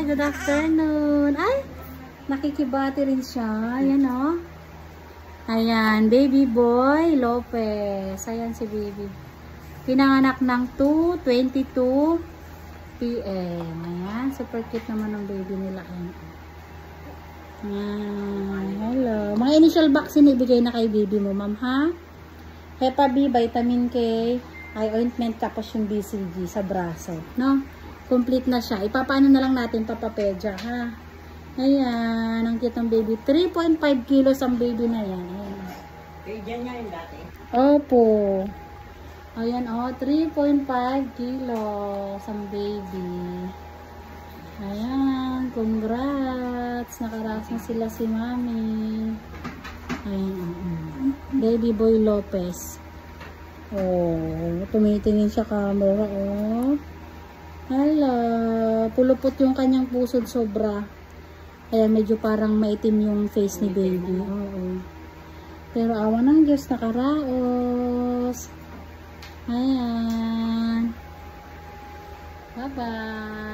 good afternoon. Ay, nakikibati rin siya. Ayan o. Ayan, baby boy Lopez. Ayan si baby. Pinanganak ng 2:22 PM. Ayan, super cute naman ng baby nila. Ayan. Hello. Mga initial vaccine ibigay na kay baby mo, ma'am, ha? Hepa B, vitamin K, eye ointment, tapos yung BCG sa braso, no? Complete na siya. Ipapaano na lang natin papapedya, ha? Ayan, ang cute ng baby. 3.5 kilos ang baby na yan. Ayan. Diyan nga yung dati. Opo. Ayan, 3.5 kilos ang baby. Ayan, congrats. Nakarasa sila si mami. Ayan, baby boy Lopez. Oh, tumitingin siya camera, oh. Hala, pulupot yung kanyang pusod sobra. Kaya medyo parang maitim yung face ni baby. Oo. Pero awa ng Diyos, nakaraos. Ayan. Bye-bye.